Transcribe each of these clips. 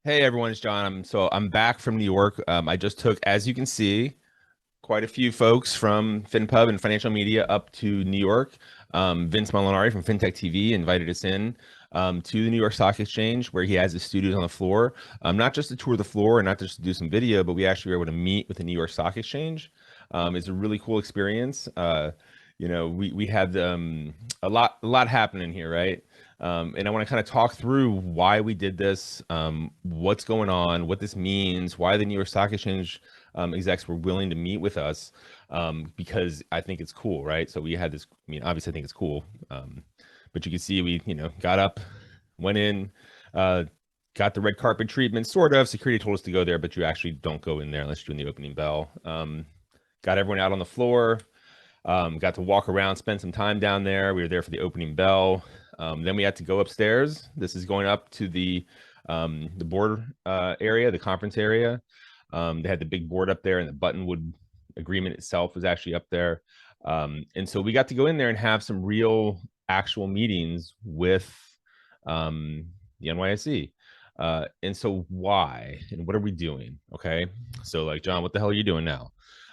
Hey everyone, it's John. I'm back from New York. I just took, as you can see, quite a few folks from FinPub and financial media up to New York. Vince Molinari from FinTech TV invited us in to the New York Stock Exchange, where he has his studios on the floor. Not just to tour the floor and not just to do some video, but we actually were able to meet with the New York Stock Exchange. It's a really cool experience. We had a lot happening here, right? And I want to kind of talk through why we did this, what's going on, what this means, why the New York Stock Exchange execs were willing to meet with us, because I think it's cool, right? So we had this, I mean, obviously I think it's cool, but you can see we, got up, went in, got the red carpet treatment, sort of. Security told us to go there, but you actually don't go in there unless you're doing the opening bell. Got everyone out on the floor, got to walk around, spend some time down there. We were there for the opening bell. Then we had to go upstairs. This is going up to the board area, the conference area. They had the big board up there, and the Buttonwood Agreement itself was actually up there. And so we got to go in there and have some real, actual meetings with the NYSE. And so why and what are we doing? Okay, so like, John, what the hell are you doing now?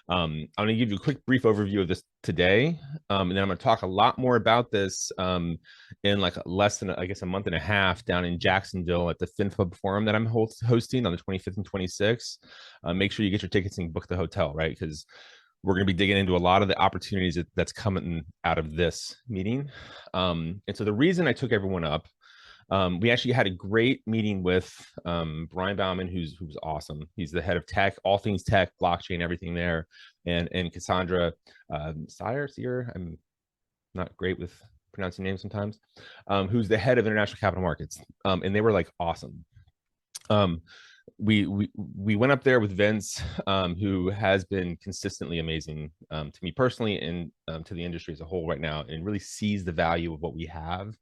I'm going to give you a quick brief overview of this today, and then I'm going to talk a lot more about this in like less than, I guess, a month and a half down in Jacksonville at the FinPub Forum that I'm hosting on the 25th and 26th. Make sure you get your tickets and book the hotel, right? Because we're going to be digging into a lot of the opportunities that's coming out of this meeting. And so the reason I took everyone up, we actually had a great meeting with Brian Bauman, who's awesome. He's the head of tech, all things tech, blockchain, everything there, and Cassandra Sear. I'm not great with pronouncing names sometimes. Who's the head of international capital markets, and they were like awesome. We went up there with Vince, who has been consistently amazing to me personally and to the industry as a whole right now, and really sees the value of what we have.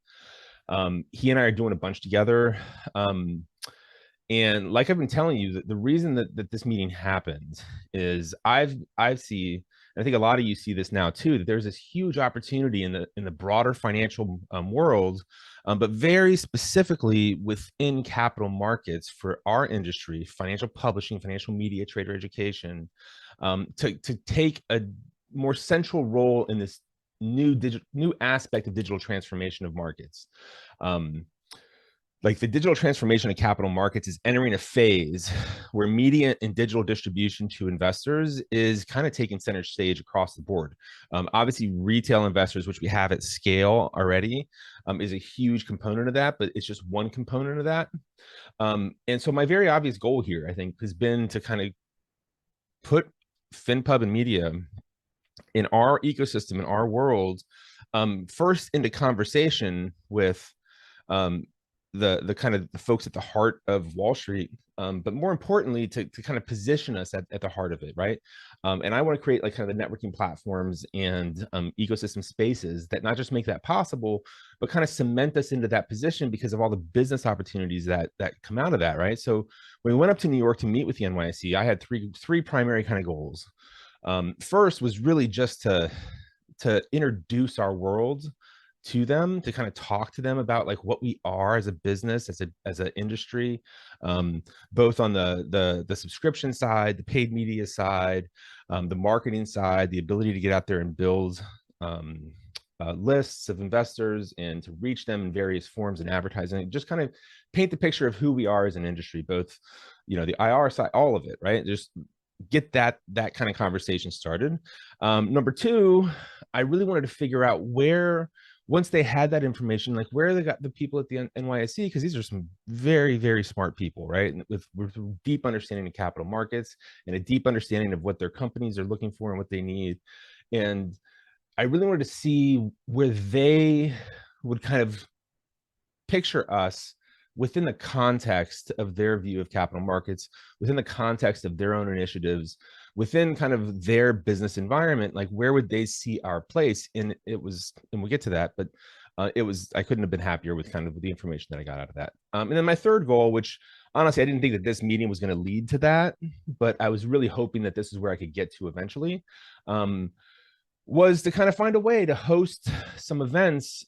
He and I are doing a bunch together. And like I've been telling you, the reason that this meeting happened is I've seen, and I think a lot of you see this now too, that there's this huge opportunity in the broader financial world, but very specifically within capital markets for our industry, financial publishing, financial media, trader education, to take a more central role in this new aspect of digital transformation of markets. Like the digital transformation of capital markets is entering a phase where media and digital distribution to investors is kind of taking center stage across the board. Obviously, retail investors, which we have at scale already, is a huge component of that, but it's just one component of that. And so my very obvious goal here, I think, has been to kind of put FinPub and media in our ecosystem, in our world, first into conversation with the kind of the folks at the heart of Wall Street, but more importantly, to kind of position us at the heart of it, right? And I want to create like kind of the networking platforms and ecosystem spaces that not just make that possible, but kind of cement us into that position because of all the business opportunities that come out of that, right? So when we went up to New York to meet with the NYSE, I had three primary kind of goals. First was really just to introduce our world to them, to kind of talk to them about like what we are as a business, as an industry, both on the subscription side, the paid media side, the marketing side, the ability to get out there and build lists of investors and to reach them in various forms and advertising, just kind of paint the picture of who we are as an industry, both, the IR side, all of it, right? Just get that kind of conversation started. Number two, I really wanted to figure out where, once they had that information, like where they got the people at the NYSE, because these are some very, very smart people, right? And with deep understanding of capital markets and a deep understanding of what their companies are looking for and what they need. And I really wanted to see where they would kind of picture us within the context of their view of capital markets, within the context of their own initiatives, within kind of their business environment, like where would they see our place? And it was, and we'll get to that, but I couldn't have been happier with kind of the information that I got out of that. And then my third goal, which honestly, I didn't think that this meeting was going to lead to that, but I was really hoping that this is where I could get to eventually, was to kind of find a way to host some events,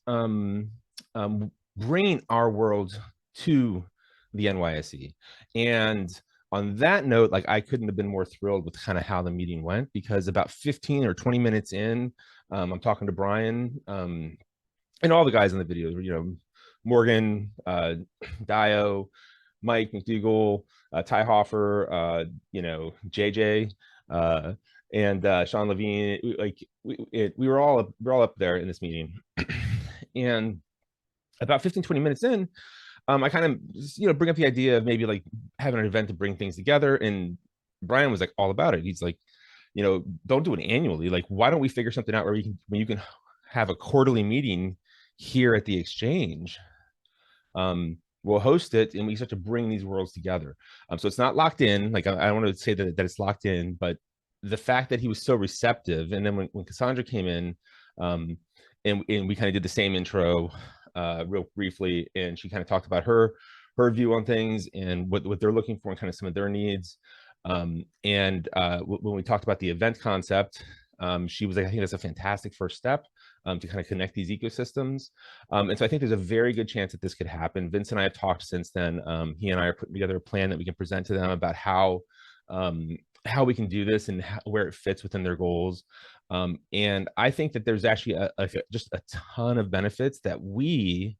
bringing our world to the NYSE. And on that note, like I couldn't have been more thrilled with kind of how the meeting went, because about 15 or 20 minutes in, I'm talking to Brian, and all the guys in the video, Morgan, Dio, Mike McDougall, Ty Hoffer, JJ, uh, and Sean Levine. We were all up there in this meeting, and about 15, 20 minutes in, I kind of bring up the idea of maybe like having an event to bring things together, and Brian was like all about it. He's like, don't do it annually. Like, why don't we figure something out where you can have a quarterly meeting here at the exchange? We'll host it, and we start to bring these worlds together. So it's not locked in. Like, I don't want to say that it's locked in, but the fact that he was so receptive, and then when Cassandra came in, and we kind of did the same intro real briefly, and she kind of talked about her view on things and what they're looking for and kind of some of their needs. When we talked about the event concept, she was like, I think that's a fantastic first step to kind of connect these ecosystems. And so I think there's a very good chance that this could happen. Vince and I have talked since then. He and I are putting together a plan that we can present to them about how we can do this and where it fits within their goals. And I think that there's actually just a ton of benefits that we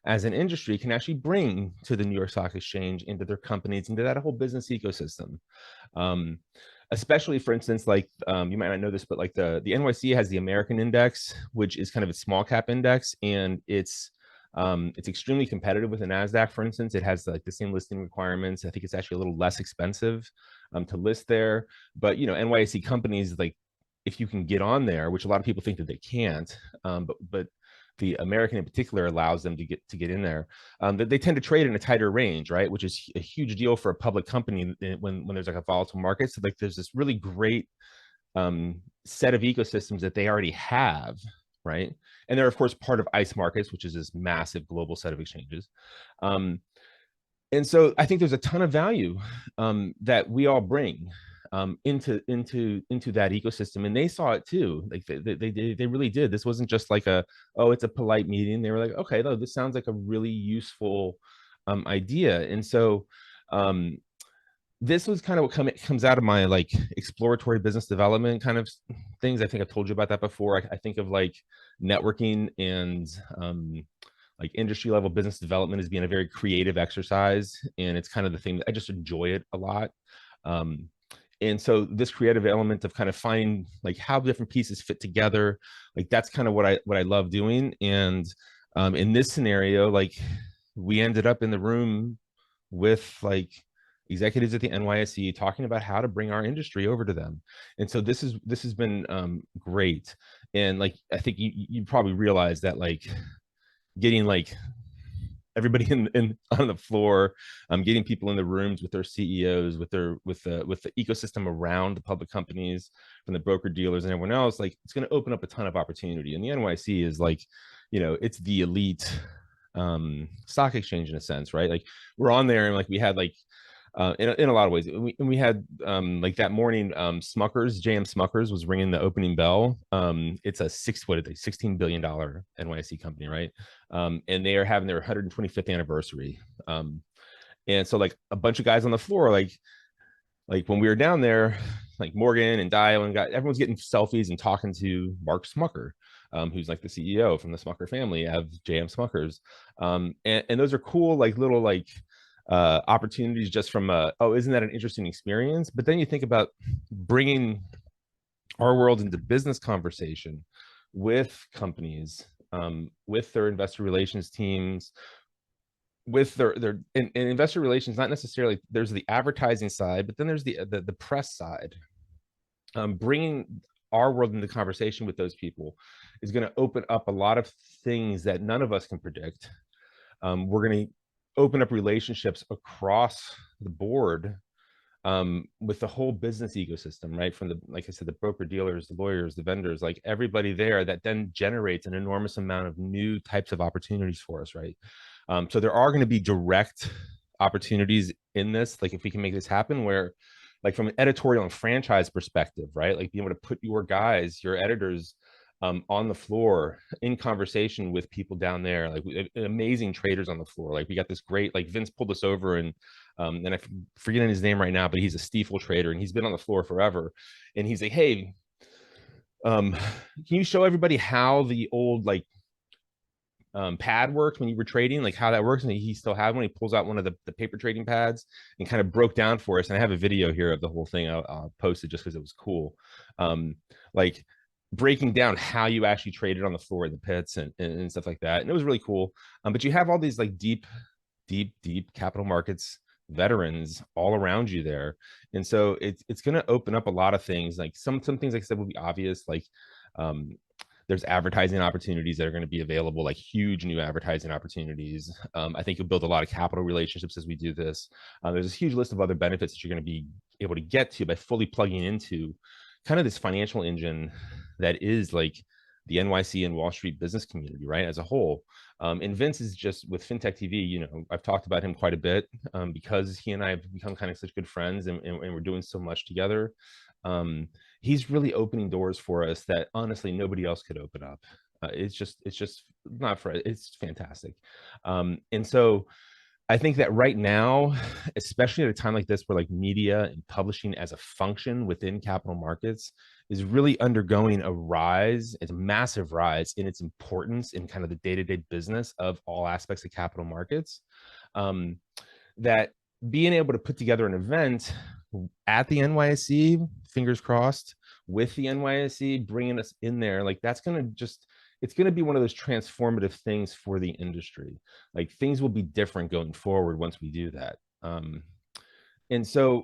as an industry can actually bring to the New York Stock Exchange, into their companies, into that whole business ecosystem. Especially, for instance, like you might not know this, but like the NYSE has the American Index, which is kind of a small cap index, and it's extremely competitive with the NASDAQ. For instance, it has like the same listing requirements. I think it's actually a little less expensive to list there. But NYSE companies, like if you can get on there, which a lot of people think that they can't, but the American in particular allows them to get in there. They tend to trade in a tighter range, right? Which is a huge deal for a public company when there's like a volatile market. So like there's this really great set of ecosystems that they already have, right? And they're of course part of ICE markets, which is this massive global set of exchanges. And so I think there's a ton of value that we all bring into that ecosystem, and they saw it too. Like they really did. This wasn't just like it's a polite meeting. They were like, okay, no, this sounds like a really useful idea. And so this was kind of what comes out of my like exploratory business development kind of things. I think I've told you about that before. I think of like networking and like industry level business development as being a very creative exercise, and it's kind of the thing that I just enjoy it a lot. And so this creative element of kind of finding like how different pieces fit together, like that's kind of what I love doing. And in this scenario, like we ended up in the room with like executives at the NYSE talking about how to bring our industry over to them. And so this has been great. And like I think you probably realize that like getting like everybody on the floor, getting people in the rooms with their CEOs, with the ecosystem around the public companies, from the broker dealers and everyone else, like it's going to open up a ton of opportunity. And the NYSE is like, it's the elite stock exchange in a sense, right? Like we're on there, and like we had like in a lot of ways. We had like that morning, Smuckers, JM Smuckers was ringing the opening bell. It's a $16 billion NYSE company, right? And they are having their 125th anniversary. And so like a bunch of guys on the floor, like when we were down there, like Morgan and Dial and everyone's getting selfies and talking to Mark Smucker, who's like the CEO from the Smucker family of JM Smuckers. And those are cool, like little like opportunities just from isn't that an interesting experience? But then you think about bringing our world into business conversation with companies, with their investor relations teams, with their and investor relations. Not necessarily, there's the advertising side, but then there's the press side. Bringing our world into conversation with those people is going to open up a lot of things that none of us can predict. We're going to open up relationships across the board with the whole business ecosystem, right? From like I said, the broker dealers, the lawyers, the vendors, like everybody there, that then generates an enormous amount of new types of opportunities for us, right? So there are going to be direct opportunities in this, like if we can make this happen, where like from an editorial and franchise perspective, right? Like being able to put your guys, your editors on the floor in conversation with people down there, like amazing traders on the floor. Like we got this great, like Vince pulled us over and I'm forgetting his name right now, but he's a Stiefel trader and he's been on the floor forever. And he's like, hey, can you show everybody how the old like pad worked when you were trading, like how that works? And he still had one. He pulls out one of the paper trading pads and kind of broke down for us. And I have a video here of the whole thing. I'll post it just because it was cool. Like breaking down how you actually traded on the floor of the pits and stuff like that. And it was really cool. But you have all these like deep capital markets veterans all around you there. And so it's going to open up a lot of things. Like some things, like I said, will be obvious. Like there's advertising opportunities that are going to be available, like huge new advertising opportunities. I think you'll build a lot of capital relationships as we do this. There's a huge list of other benefits that you're going to be able to get to by fully plugging into kind of this financial engine that is like the NYSE and Wall Street business community, right, as a whole. And Vince is just with FinTech TV, you know, I've talked about him quite a bit because he and I have become kind of such good friends and we're doing so much together. He's really opening doors for us that honestly nobody else could open up. It's just not for, it's fantastic. And so I think that right now, especially at a time like this where like media and publishing as a function within capital markets is really undergoing a rise, it's a massive rise in its importance in kind of the day-to-day business of all aspects of capital markets. That being able to put together an event at the NYSE, fingers crossed, with the NYSE bringing us in there, like that's going to just, it's going to be one of those transformative things for the industry. Like things will be different going forward once we do that. And so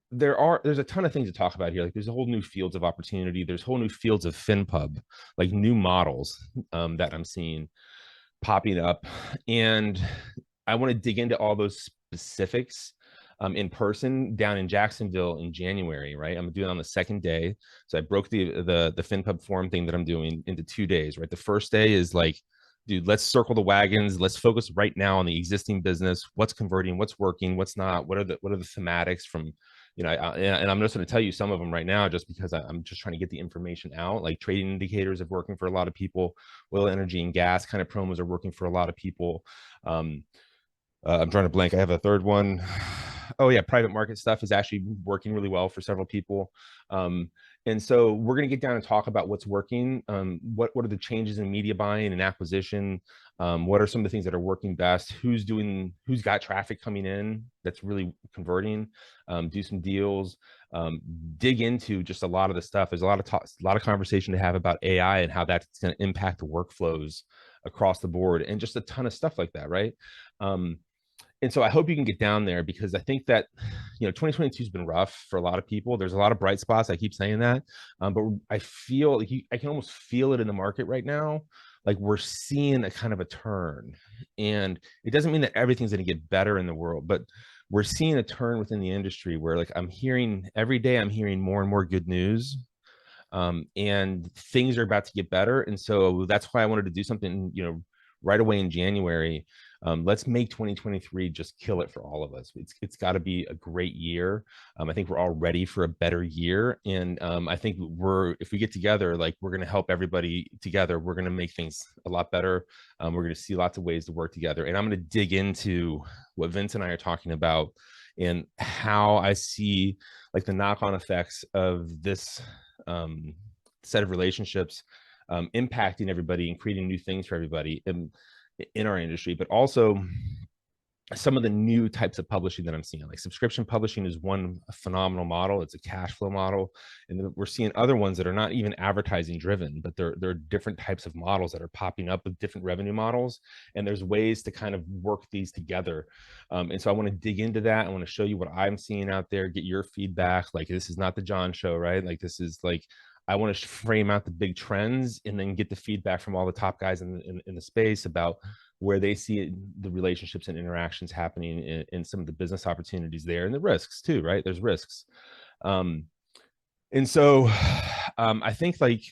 there's a ton of things to talk about here. Like there's a whole new fields of opportunity. There's whole new fields of FinPub, like new models that I'm seeing popping up. And I want to dig into all those specifics in person down in Jacksonville in January, right? I'm doing it on the second day. So I broke the FinPub Forum thing that I'm doing into 2 days, right? The first day is like, dude, let's circle the wagons. Let's focus right now on the existing business. What's converting, what's working, what's not, what are the thematics from, you know, and I'm just going to tell you some of them right now, just because I'm just trying to get the information out. Like trading indicators are working for a lot of people. Oil, energy, and gas kind of promos are working for a lot of people. I'm trying to blank. I have a third one. Oh yeah, private market stuff is actually working really well for several people. And so we're going to get down and talk about what's working. What are the changes in media buying and acquisition? What are some of the things that are working best? Who's got traffic coming in that's really converting? Do some deals. Dig into just a lot of the stuff. There's a lot of conversation to have about AI and how that's going to impact the workflows across the board, and just a ton of stuff like that, right? And so I hope you can get down there, because I think that, you know, 2022 has been rough for a lot of people. There's a lot of bright spots. I keep saying that. But I feel like I can almost feel it in the market right now. Like we're seeing a kind of a turn, and it doesn't mean that everything's going to get better in the world, but we're seeing a turn within the industry where like every day I'm hearing more and more good news. And things are about to get better. And so that's why I wanted to do something, you know, right away in January. Let's make 2023 just kill it for all of us. It's got to be a great year. I think we're all ready for a better year, and I think if we get together, like we're going to help everybody together. We're going to make things a lot better. We're going to see lots of ways to work together, and I'm going to dig into what Vince and I are talking about and how I see like the knock-on effects of this set of relationships impacting everybody and creating new things for everybody in our industry, but also some of the new types of publishing that I'm seeing. Like subscription publishing is one phenomenal model. It's a cash flow model. And we're seeing other ones that are not even advertising driven, but there are different types of models that are popping up with different revenue models. And there's ways to kind of work these together. And so I want to dig into that. I want to show you what I'm seeing out there, get your feedback. Like this is not the John show, right? Like this is like, I want to frame out the big trends and then get the feedback from all the top guys in the space about where they see the relationships and interactions happening in some of the business opportunities there, and the risks too, right? There's risks. And so I think like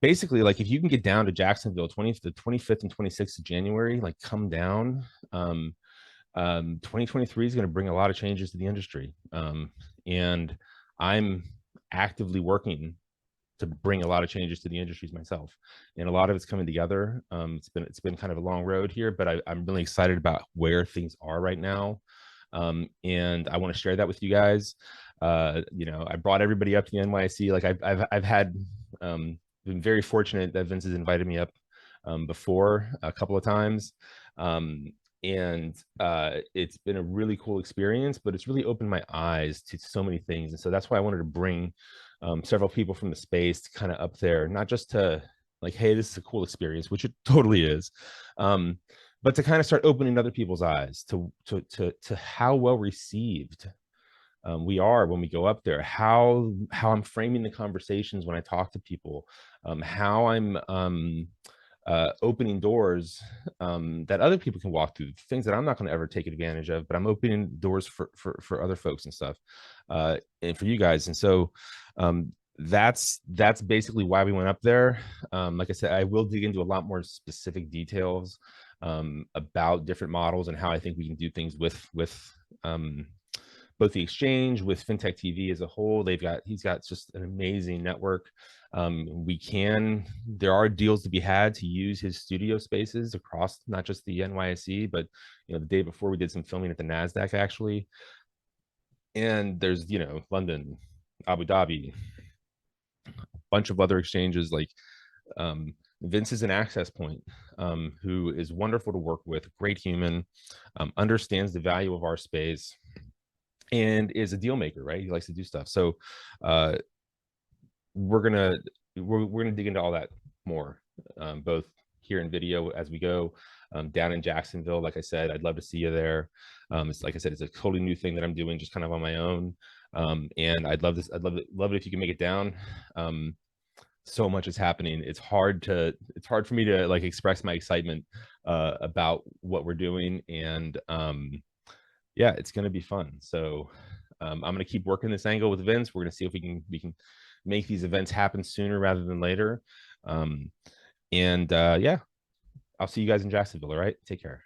basically like if you can get down to Jacksonville the 25th and 26th of January, like come down. 2023 is going to bring a lot of changes to the industry. And I'm actively working bring a lot of changes to the industries myself, and a lot of it's coming together. It's been kind of a long road here, but I'm really excited about where things are right now, and I want to share that with you guys. You know, I brought everybody up to the NYSE. Like I've had been very fortunate that Vince has invited me up before a couple of times. And it's been a really cool experience, but it's really opened my eyes to so many things. And so that's why I wanted to bring several people from the space to kind of up there, not just to like, hey, this is a cool experience, which it totally is, but to kind of start opening other people's eyes to how well received we are when we go up there, how I'm framing the conversations when I talk to people, how I'm opening doors that other people can walk through, things that I'm not going to ever take advantage of, but I'm opening doors for other folks and stuff, and for you guys. And so that's basically why we went up there. Like I said, I will dig into a lot more specific details about different models and how I think we can do things with both the exchange, with FinTech TV as a whole. He's got just an amazing network. There are deals to be had to use his studio spaces across not just the NYSE, but you know, the day before we did some filming at the NASDAQ actually. And there's, you know, London, Abu Dhabi, a bunch of other exchanges. Like Vince is an access point, who is wonderful to work with, great human, understands the value of our space, and is a deal maker, right? He likes to do stuff. So we're gonna dig into all that more, both here in video as we go, down in Jacksonville. Like I said, I'd love to see you there. It's like I said, it's a totally new thing that I'm doing just kind of on my own, and I'd love it if you can make it down. So much is happening. It's hard for me to like express my excitement about what we're doing, and yeah, it's going to be fun. So I'm going to keep working this angle with Vince. We're going to see if we can make these events happen sooner rather than later. And yeah, I'll see you guys in Jacksonville. All right, take care.